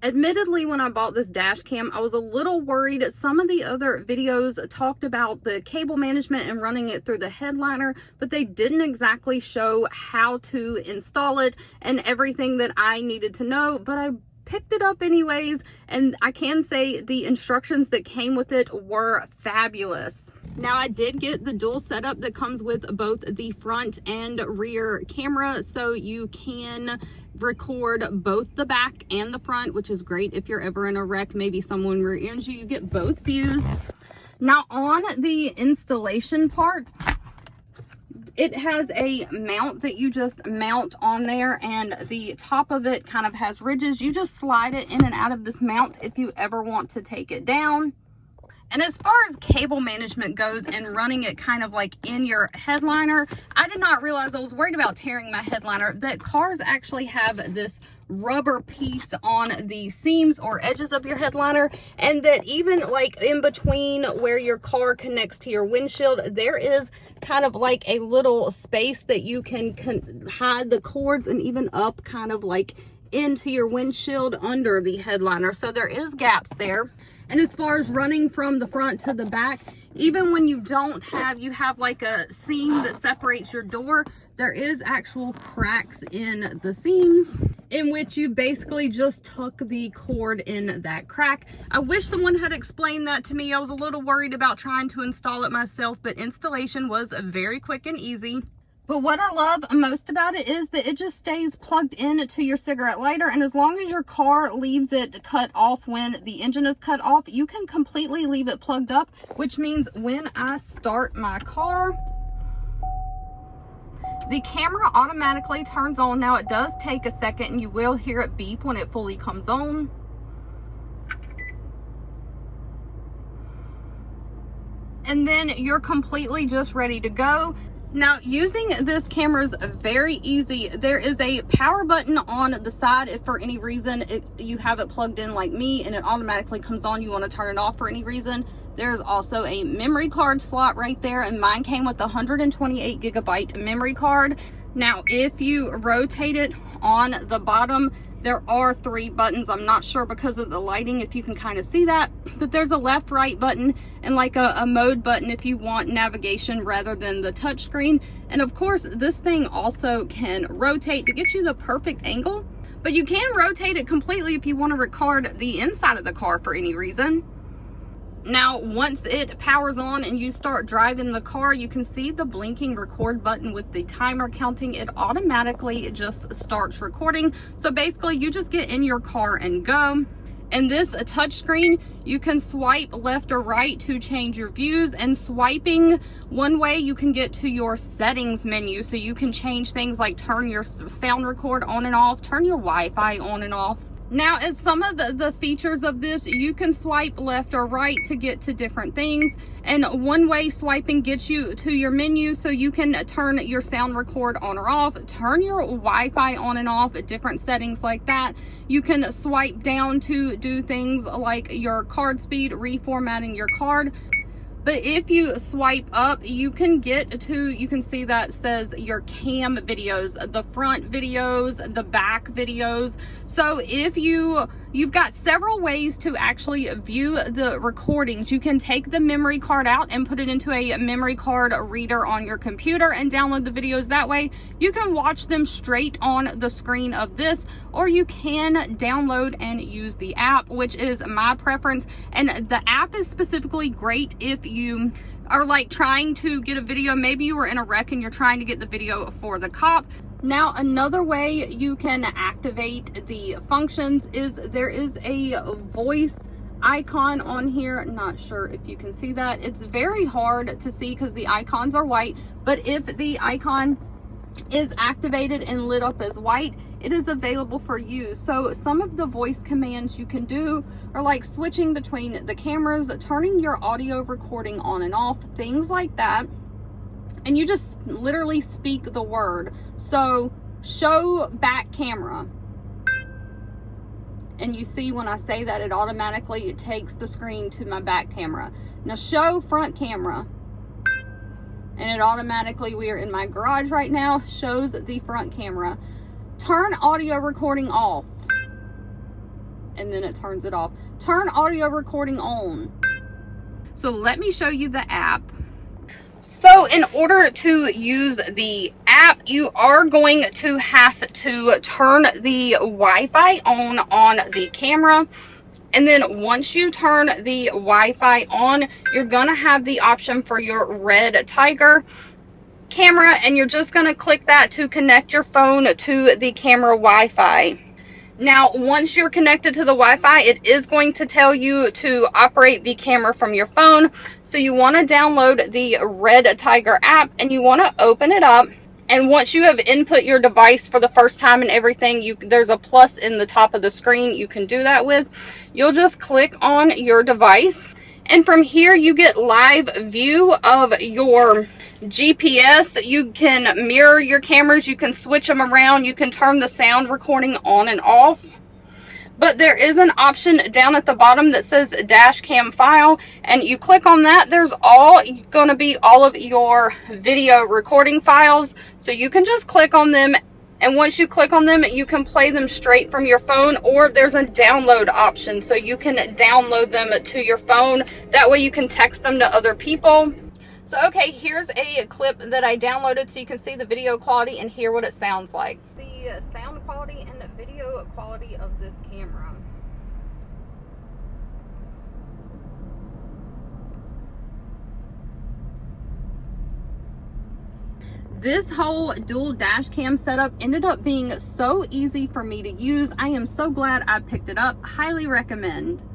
Admittedly, when I bought this dash cam, I was a little worried. Some of the other videos talked about the cable management and running it through the headliner, but they didn't exactly show how to install it and everything that I needed to know, but I picked it up anyways, and I can say the instructions that came with it were fabulous. Now, I did get the dual setup that comes with both the front and rear camera, so you can record both the back and the front, which is great if you're ever in a wreck, maybe someone rear-ends you get both views. Now, on the installation part, it has a mount that you just mount on there, and the top of it kind of has ridges. You just slide it in and out of this mount if you ever want to take it down. And as far as cable management goes and running it kind of like in your headliner, I did not realize, I was worried about tearing my headliner, that cars actually have this rubber piece on the seams or edges of your headliner, and that even like in between where your car connects to your windshield, there is kind of like a little space that you can hide the cords, and even up kind of like into your windshield under the headliner. So there is gaps there. And as far as running from the front to the back, even when you have like a seam that separates your door, there is actual cracks in the seams in which you basically just tuck the cord in that crack. I wish someone had explained that to me. I was a little worried about trying to install it myself, but installation was very quick and easy. But what I love most about it is that it just stays plugged in to your cigarette lighter, and as long as your car leaves it cut off when the engine is cut off, you can completely leave it plugged up, which means when I start my car, the camera automatically turns on. Now, it does take a second, and you will hear it beep when it fully comes on. And then you're completely just ready to go. Now, using this camera is very easy. There is a power button on the side if for any reason you have it plugged in like me and it automatically comes on, you want to turn it off for any reason. There's also a memory card slot right there, and mine came with a 128 gigabyte memory card. Now, if you rotate it on the bottom, there are 3 buttons. I'm not sure because of the lighting if you can kind of see that, but there's a left, right button and like a mode button if you want navigation rather than the touch screen. And of course, this thing also can rotate to get you the perfect angle, but you can rotate it completely if you want to record the inside of the car for any reason. Now, once it powers on and you start driving the car, you can see the blinking record button with the timer counting. It automatically just starts recording. So basically, you just get in your car and go. And this touch screen, you can swipe left or right to change your views, and swiping one way you can get to your settings menu, so you can change things like turn your sound record on and off, turn your Wi-Fi on and off. Now, as some of the features of this, you can swipe left or right to get to different things, and one-way swiping gets you to your menu, so you can turn your sound record on or off, turn your Wi-Fi on and off, different settings like that. You can swipe down to do things like your card speed, reformatting your card. But if you swipe up, you can get to, you can see that says your cam videos, the front videos, the back videos. So if you've got several ways to actually view the recordings. You can take the memory card out and put it into a memory card reader on your computer and download the videos that way. You can watch them straight on the screen of this, or you can download and use the app, which is my preference. And the app is specifically great if you are like trying to get a video, maybe you were in a wreck and you're trying to get the video for the cop. Now, another way you can activate the functions is there is a voice icon on here. Not sure if you can see that. It's very hard to see because the icons are white, but if the icon is activated and lit up as white, it is available for use. So some of the voice commands you can do are like switching between the cameras, turning your audio recording on and off, things like that. And you just literally speak the word. So show back camera, and you see when I say that, it automatically takes the screen to my back camera. Now show front camera, and it automatically, we are in my garage right now, shows the front camera. Turn audio recording off, and then it turns it off. Turn audio recording on. So let me show you the app. So in order to use the app, you are going to have to turn the Wi-Fi on the camera. And then once you turn the Wi-Fi on, you're gonna have the option for your REDTIGER camera, and you're just gonna click that to connect your phone to the camera Wi-Fi. Now, once you're connected to the Wi-Fi, it is going to tell you to operate the camera from your phone. So you want to download the REDTIGER app, and you want to open it up. And once you have input your device for the first time and everything, there's a plus in the top of the screen you can do that with. You'll just click on your device, and from here you get live view of your GPS. You can mirror your cameras, you can switch them around, you can turn the sound recording on and off. But there is an option down at the bottom that says dash cam file, and you click on that. There's going to be all of your video recording files, so you can just click on them, and once you click on them, you can play them straight from your phone, or there's a download option, so you can download them to your phone. That way you can text them to other people. So okay, here's a clip that I downloaded so you can see the video quality and hear what it sounds like. The sound quality and the video quality of this camera. This whole dual dash cam setup ended up being so easy for me to use. I am so glad I picked it up. Highly recommend.